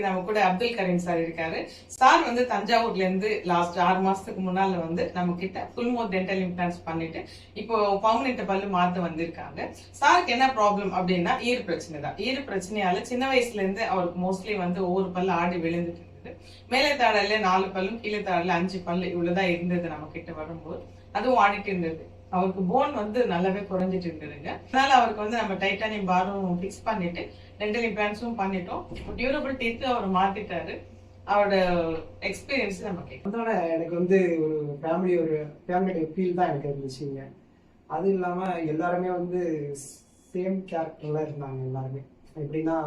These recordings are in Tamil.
நம்ம கூட அப்துல் கரீம் சார் இருக்காரு. சார் வந்து தஞ்சாவூர்ல இருந்து லாஸ்ட் 6 மாசத்துக்கு முன்னால வந்து நம்ம கிட்ட ஃபுல் மவுத் டென்டல் இம்ப்ளான்ஸ் பண்ணிட்டு இப்போ பர்மனெண்ட் பல்லு மாத்த வந்திருக்காங்க. சாருக்கு என்ன ப்ராப்ளம் அப்படின்னா ஈறு பிரச்சனை தான். ஈறு பிரச்சனையால சின்ன வயசுல இருந்து அவருக்கு மோஸ்ட்லி வந்து ஒவ்வொரு பல்லு ஆடி விழுந்துட்டு இருந்தது. மேலே தாடல 4 பல்லும் கீழே தாடல 5 பல்லு இவ்வளவுதான் இருந்தது நம்ம கிட்ட வரும்போது. அதுவும் ஆடிட்டு இருந்தது. அவருக்கு போன் வந்து நல்லாவே குறைஞ்சிட்டு இருந்ததுங்க. அதனால அவருக்கு வந்து நம்ம டைட்டானியம் பாரும் ஃபிக்ஸ் பண்ணிட்டு டென்டல் இம்ப்ளான்ஸும் பண்ணிட்டோம். டியூரபிள் டீத் அவர் மாத்திட்டாரு. அவரோட எக்ஸ்பீரியன்ஸ் நம்ம கேட்கலாம். அதனால எனக்கு வந்து ஒரு ஃபேமிலி ஃபீல் தான் எனக்கு இருந்துச்சுங்க. அது இல்லாம எல்லாருமே வந்து சேம் கேரக்டர்ல இருந்தாங்க. எல்லாருமே எப்படின்னா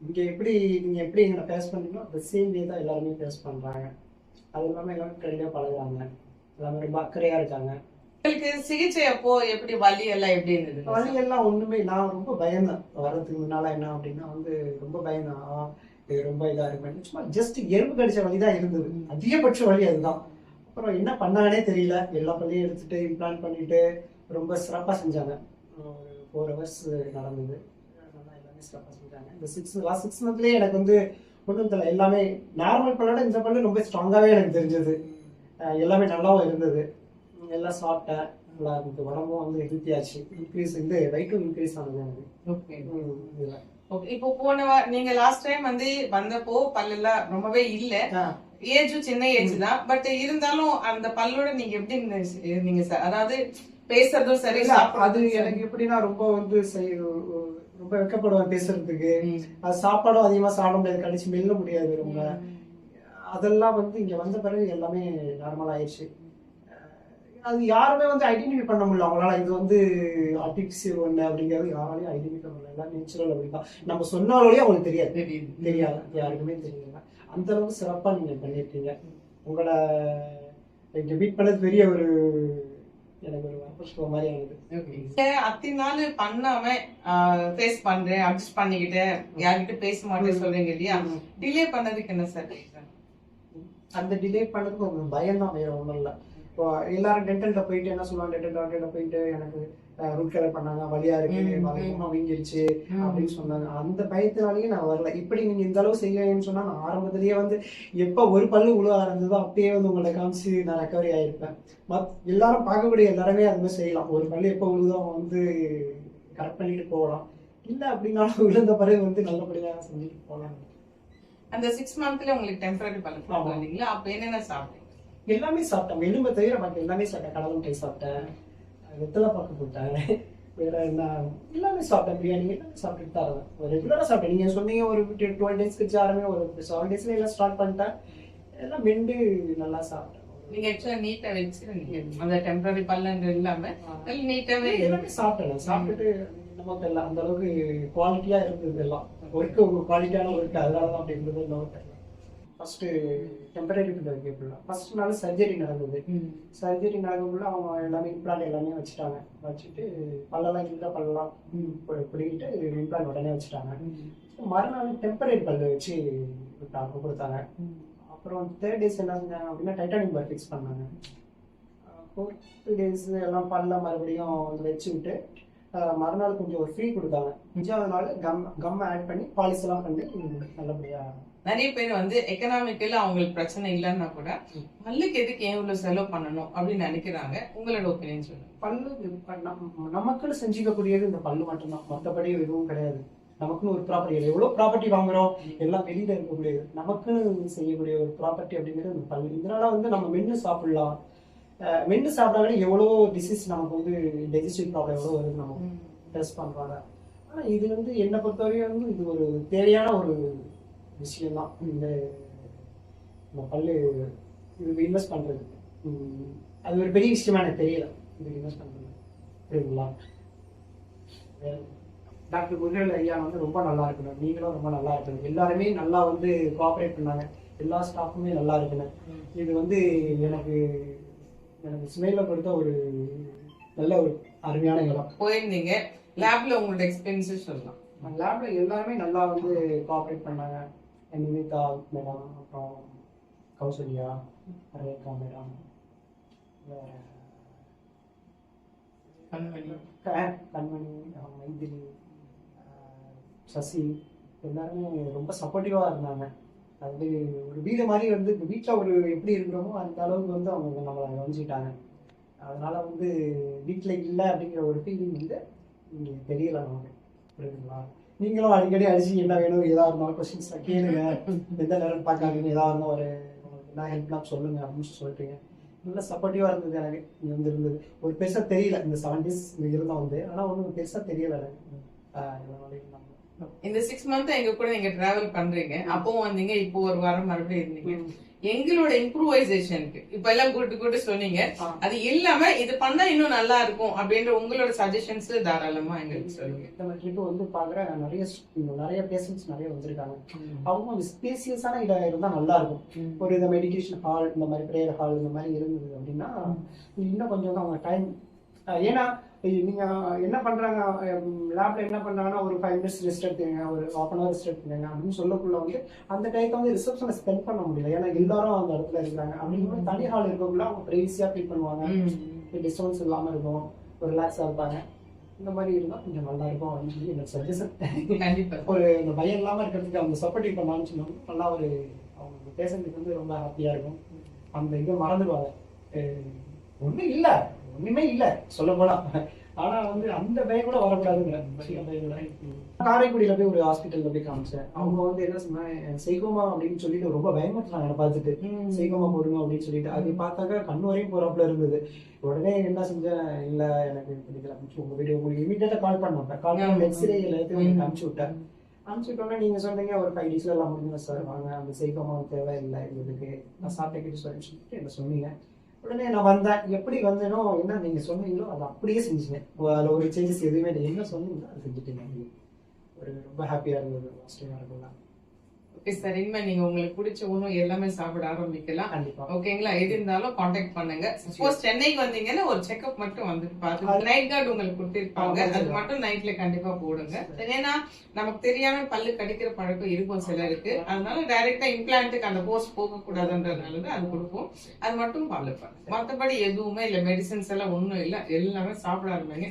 நீங்க எப்படி எங்களை ஃபேஸ் பண்ணீங்களோ அந்த சேம் வே தான் எல்லாருமே ஃபேஸ் பண்றாங்க. அது இல்லாம எல்லாரும் ஃப்ரெண்ட்லியா பழகுறாங்க. எல்லாமே ரொம்ப அக்கறையா இருக்காங்க. உங்களுக்கு சிகிச்சை அப்போ எப்படி வலி எல்லாம் எப்படி இருந்தது? வலி எல்லாம் ஒண்ணுமே, நான் ரொம்ப பயந்தேன். வர்றதுக்கு முன்னால என்ன அப்படின்னா வந்து ரொம்ப பயந்தேன். இது ரொம்ப இதா இருக்கு. சும்மா ஜஸ்ட் எறும்பு கடிச்ச வலி தான் இருந்தது. அதிகபட்ச வலி அதுதான். அப்புறம் என்ன பண்ணாங்கன்னே தெரியல. எல்லா பள்ளியும் எடுத்துட்டு இம்ப்ளான்ட் பண்ணிட்டு ரொம்ப சிறப்பா செஞ்சாங்க. ஒரு 4 hours நடந்தது. நல்லா எல்லாமே சிறப்பா செஞ்சாங்க. இந்த லாஸ்ட் 6 மந்த்லயே எனக்கு வந்து ஒன்றும் தெரியல. எல்லாமே நார்மல் பல்லோட இந்த பல்லு ரொம்ப ஸ்ட்ராங்காவே எனக்கு தெரிஞ்சது. எல்லாமே நல்லாவும் இருந்தது. எல்லாம் சாப்பிட்டேன். நல்லா இருந்தது. உடம்பும் வந்து ஹெல்த்தியாச்சு. இன்க்ரீஸ் இந்த வெயிட்டும் இன்க்ரீஸ் ஆனது எனக்கு. இப்போ நீங்க லாஸ்ட் டைம் வந்து வந்தப்போ பல்லெல்லாம் ரொம்பவே இல்ல. ஏஜும் சின்ன ஏஜ் தான். பட் இருந்தாலும் அந்த பல்லோட நீங்க எப்படி இருந்தீங்க சார்? அதாவது பேசுறதும் சரி. அது எனக்கு எப்படின்னா ரொம்ப வந்து ரொம்ப வெக்கப்படுவேன் பேசுறதுக்கு. அது சாப்பாடும் அதிகமா சாப்பிட முடியாது. கடிச்சு மெல்ல முடியாது ரொம்ப. அதெல்லாம் வந்து இங்க வந்த பிறகு எல்லாமே நார்மல் ஆயிடுச்சு. அது யாருமே வந்து ஐடென்டிஃபை பண்ண முடியல. அவங்களால இது வந்து ஆர்டிபிஷியல் ஒண்ணு அப்படிங்கிறது யாராலையும் ஐடென்டிஃபை பண்ணல. எல்லாம் நேச்சுரல் அப்படிதான். நம்ம சொன்னாலே அவங்களுக்கு தெரியாது. யாருக்குமே தெரியல. அந்த அளவுக்கு சிறப்பா நீங்க பண்ணிருக்கீங்க. உங்களை இங்க மீட் பண்ணது பெரிய ஒரு எனக்கு ஒரு வரப்பிரசாதம் மாதிரி ஆகுது. அத்தனை நாள் பண்ணாம ஃபேஸ் பண்றேன், அட்ஜஸ்ட் பண்ணிக்கிட்டேன், யார்கிட்ட பேச மாட்டேன்னு சொல்றீங்க இல்லையா? டிலே பண்ணதுக்கு என்ன சார்? அந்த டிலே பண்ணதுக்கு ஒரு பயம் தான், வேற ஒண்ணும் இல்லை. இப்போ எல்லாரும் டென்டல்கிட்ட போயிட்டு என்ன சொல்லுவாங்க, டென்டல் டாக்டர்கிட்ட போயிட்டு எனக்கு ரூட் கலர் பண்ணாங்க, வலியா இருக்கு, வலிக்குமா வீங்கிருச்சு அப்படின்னு சொன்னாங்க. அந்த பயத்தினாலேயே நான் வரல. இப்படி நீங்க இந்த அளவு செய்யலன்னு சொன்னா நான் ஆரம்பத்திலேயே வந்து எப்ப ஒரு பல்லு உழுவ ஆரம்பிச்சதோ அப்பயே வந்து உங்களை காமிச்சு நான் ரெக்கவரி ஆயிருப்பேன். எல்லாரும் பார்க்கக்கூடிய எல்லாருமே அது மாதிரி செய்யலாம். ஒரு பல்லு எப்ப உழுதோ அவங்க வந்து கரெக்ட் பண்ணிட்டு போகலாம். இல்ல அப்படின்னாலும் விழுந்த பிறகு வந்து நல்லபடியா செஞ்சுட்டு போகலாம். அந்த 6 மந்த்ல உங்களுக்கு டெம்பரரி பல்லு போட்டீங்களா? அப்ப என்னென்ன சாப்பிட்டீங்க? எல்லாமே சாப்பிட்டேன். எலும்பை தவிர பாக்கி எல்லாமே சாப்பிட்டேன். கடலை மிட்டாய் சாப்பிட்டேன், வெத்தலை பாக்கு போட்டேன், வேற என்ன எல்லாமே சாப்பிட்டேன். பிரியாணி எல்லாமே சாப்பிட்டுட்டு தான் இருந்தேன். ஒரு ரெகுலரா சாப்பிட்டேன். நீங்க சொன்னீங்க ஒரு 12 days கழிச்சு ஆரம்பி ஒரு 7 daysல எல்லாம் ஸ்டார்ட் பண்ணிட்டேன். எல்லாம் மெண்டு நல்லா சாப்பிட்டேன். நீங்க ஆக்சுவலா நீட்டா வச்சிருந்தீங்க. அந்த டெம்பரரி பல்லுன்னு இல்லாம நீட்டாவே எல்லாமே சாப்பிட்டேன். சாப்பிட்டுட்டு நமக்கு எல்லாம் அந்த அளவுக்கு குவாலிட்டியா இருந்தது. எல்லாம் ஒர்க்கு குவாலிட்டியான ஒர்க்கு. அதனாலதான் அப்படி இருந்தது. இன்னொரு ஃபர்ஸ்ட் டெம்பரரி ஃபர்ஸ்ட் நாள் சர்ஜரி நடந்தது. சர்ஜரி நடக்கும்போது அவங்க எல்லாமே இம்ப்ளான்ட் எல்லாமே வச்சுட்டாங்க. வச்சுட்டு பல்லெல்லாம் இருந்தா பல்லெல்லாம் பிடிக்கிட்டு இம்ப்ளான்ட் உடனே வச்சுட்டாங்க. மறுநாள் டெம்பரரி பல்லு வச்சு கொடுத்தாங்க. அப்புறம் 3rd days என்ன செஞ்சாங்க அப்படின்னா டைட்டானியம் பார் ஃபிக்ஸ் பண்ணாங்க. 4th days எல்லாம் பல்ல மறுபடியும் வச்சு விட்டு மறுநாள் கொஞ்சம் ஒரு ஃப்ரீ கொடுத்தாங்க. 5வது நாள் கம் ஆட் பண்ணி பாலிஸ் எல்லாம் பண்ணி நல்லபடியா. நிறைய பேர் வந்து எக்கனாமிக்கலா அவங்களுக்கு பிரச்சனை இல்லைன்னா கூட பல்லுக்கு எதுக்கு ஏன் இவ்வளவு செலவு பண்ணணும் அப்படின்னு நினைக்கிறாங்க. உங்களோட ஒப்பீனியன் சொல்லுங்க. பல்லு நமக்குன்னு செஞ்சுக்கக்கூடியது இந்த பல்லு மட்டும்தான். மற்றபடி எதுவும் கிடையாது. நமக்குன்னு ஒரு ப்ராப்பர்ட்டி, எவ்வளவு ப்ராப்பர்ட்டி வாங்குறோம் எல்லாம் வெளியில இருக்கக்கூடியது. நமக்குன்னு செய்யக்கூடிய ஒரு ப்ராப்பர்ட்டி அப்படிங்கிறது இந்த பல்லு. இதனால வந்து நம்ம மென்னு சாப்பிடலாம். மென்னு சாப்பிடாவே எவ்வளோ டிசீஸ் நமக்கு வந்து டைஜஸ்டிவ் ப்ராப்ளம் எவ்வளோ வருது நமக்கு டெஸ்ட் பண்றாங்க. ஆனா இது வந்து என்னை பொறுத்தவரையும் வந்து இது ஒரு தேவையான ஒரு விஷயம்தான். இந்த பல்லு இது இன்வெஸ்ட் பண்றது அது ஒரு பெரிய விஷயமா எனக்கு தெரியல. இது இன்வெஸ்ட் பண்றது புரியுதுங்களா? டாக்டர் குருவேல் ஐயா வந்து ரொம்ப நல்லா இருக்கணும். நீங்களும் ரொம்ப நல்லா இருக்கணும். எல்லாருமே நல்லா வந்து கோஆபரேட் பண்ணாங்க. எல்லா ஸ்டாஃபுமே நல்லா இருக்கணும். இது வந்து எனக்கு ஸ்மெயில கொடுத்த ஒரு நல்ல ஒரு அருமையான இடம். போயிருந்தீங்க லேப்ல உங்களோட எக்ஸ்பீரியன்ஸ் சொல்லலாம். லேப்ல எல்லாருமே நல்லா வந்து கோஆபரேட் பண்ணாங்க. நிமிதா மேடம், அப்புறம் கௌசல்யா, ரேகா மேடம், கண்மணி, மைதிலி, சசி, எல்லாருமே ரொம்ப சப்போர்ட்டிவா இருந்தாங்க. அது ஒரு வீடு மாதிரி வந்து இப்போ வீட்டில் ஒரு எப்படி இருக்கிறோமோ அந்த அளவுக்கு வந்து அவங்க நம்மளை கவனிச்சுக்கிட்டாங்க. அதனால வந்து வீட்டில் இல்லை அப்படிங்கிற ஒரு ஃபீலிங் வந்து இங்கே தெரியல நமக்கு. புரியுதுங்களா? நீங்களும் அடிக்கடி அடிச்சு என்ன வேணும் எதா இருந்தாலும் கொஸ்டின்ஸ்லாம் கேளுங்க, எந்த நேரம் பார்க்காதீங்க, எதா இருந்தாலும் ஒரு உங்களுக்கு என்ன ஹெல்ப்லாம் சொல்லுங்க அப்படின்னு சொல்லிட்டீங்க. நல்லா சப்போர்ட்டிவாக இருந்தது எனக்கு. இங்கே வந்து இருந்தது ஒரு பெருசாக தெரியல, இந்த 7 days இங்கே இருந்தால் வந்து, ஆனால் ஒன்றும் பெருசாக தெரியல எனக்கு. இதனால இந்த 6 மந்த் எங்க கூட நீங்க டிராவல் பண்றீங்க, அப்பவும் வந்தீங்க, இப்போ ஒரு வாரம் மறுபடியும் இருந்தீங்க. எங்களோட இம்ப்ரூவைசேஷனுக்கு இப்ப எல்லாம் கூட்டு சொன்னீங்க, அது இல்லாம இது பண்ணா இன்னும் நல்லா இருக்கும் அப்படின்ற உங்களோட சஜஷன்ஸ் தாராளமா எங்களுக்கு சொல்லுங்க. நம்ம ட்ரிப் வந்து பாக்குற நிறைய பேஷண்ட்ஸ் நிறைய வந்திருக்காங்க. அவங்க வந்து ஸ்பேசியஸான இடம் இருந்தா நல்லா இருக்கும். ஒரு இந்த மெடிடேஷன் ஹால், இந்த மாதிரி பிரேயர் ஹால் இந்த மாதிரி இருந்தது அப்படின்னா இன்னும் கொஞ்சம் வந்து அவங்க டைம், ஏன்னா நீங்க என்ன பண்றாங்க லேப்ல என்ன பண்றாங்கன்னா ஒரு 5 minutes ரெஸ்ட் எடுத்துங்க, ஒரு 1/2 hour ரெஸ்ட் எடுத்துங்க அப்படின்னு சொல்லக்குள்ள வந்து அந்த டைத்தை வந்து ரிசப்ஷனை ஸ்பெண்ட் பண்ண முடியல. ஏன்னா எல்லாரும் அந்த இடத்துல இருக்காங்க. அப்படிங்கும்போது தனி ஹால் இருக்கக்குள்ள அவங்க பிரைவசியா ஃபீல் பண்ணுவாங்க, டிஸ்டர்பன்ஸ் இல்லாம இருக்கும், ஒரு ரிலாக்ஸா இருப்பாங்க. இந்த மாதிரி இருந்தா கொஞ்சம் நல்லா இருக்கும் அப்படின்னு சொல்லி எனக்கு சஜஷன். கண்டிப்பா ஒரு இந்த பயம் இல்லாம இருக்கிறதுக்கு அவங்க சப்போர்ட்டிவ் பண்ணான்னு சொன்னாங்க. நல்லா ஒரு அவங்க பேசுறதுக்கு வந்து ரொம்ப ஹாப்பியா இருக்கும். அந்த இதை மறந்துடுவாங்க. ஒண்ணும் இல்ல, ஒண்ணுமே இல்ல சொல்ல போனா. ஆனா வந்து அந்த பயம் கூட வரக்கூடாதுங்க. காரைக்குடியில போய் ஒரு ஹாஸ்பிட்டல்ல போய் காமிச்சேன். அவங்க வந்து என்ன சொன்னாங்க, செய்கோமா அப்படின்னு சொல்லிட்டு ரொம்ப பயமுறுத்தினாங்க பார்த்துட்டு. செய்கோமா போடுங்க அப்படின்னு சொல்லிட்டு அது பார்த்தாக்கா கண்ணு வரையும் போறாப்புல இருந்தது. உடனே என்ன செஞ்சேன், இல்ல எனக்கு பிடிக்கல அப்படின்னு உங்க வீடியோ உங்களுக்கு இமீடியட்டா கால் பண்ண எக்ஸ்ரே எல்லாத்தையும் உங்களுக்கு அனுப்பிச்சு விட்டேன். அனுப்பிச்சு விட்டோன்னா நீங்க சொன்னீங்க ஒரு 5 daysல எல்லாம் முடிஞ்சுங்க சார், வாங்க அந்த செய்கோமா தேவை இல்லை எங்களுக்கு, நான் சாப்பிட்டேன் சொல்லிட்டு என்ன சொன்னீங்க. உடனே நான் வந்தேன். எப்படி வந்தேனோ என்ன நீங்க சொன்னீங்களோ அதை அப்படியே செஞ்சுட்டேன். அதில் ஒரு சேஞ்சஸ் எதுவுமே இல்லை. என்ன சொன்னீங்களோ அதை செஞ்சுட்டீங்க. ஒரு ரொம்ப ஹாப்பியா இருந்தது. பாசிட்டிவா இருக்கலாம். ஓகே சார், இனிமே நீங்க உங்களுக்கு பிடிச்ச உணவு எல்லாமே சாப்பிட ஆரம்பிக்கலாம். கண்டிப்பா. ஓகேங்களா? எது இருந்தாலும் காண்டாக்ட் பண்ணுங்க. சப்போஸ் சென்னைக்கு வந்தீங்கன்னா ஒரு செக்அப் மட்டும் வந்துட்டு பார்த்து நைட் கார்டு உங்களுக்கு கொடுத்திருப்பாங்க, அது மட்டும் நைட்ல கண்டிப்பா போடுங்க. ஏன்னா நமக்கு தெரியாம பல்லு கடிக்கிற பழக்கம் இருக்கும் சிலருக்கு. அதனால டைரக்டா இம்ப்ளான்ட்டுக்கு அந்த போஸ்ட் போக கூடாதுன்றதுனாலதான் அது கொடுப்போம். அது மட்டும் ஃபாலோ பண்ணுங்க. மற்றபடி எதுவுமே இல்ல, மெடிசன்ஸ் எல்லாம் ஒண்ணும் இல்ல, எல்லாமே சாப்பிட ஆரம்பிங்க.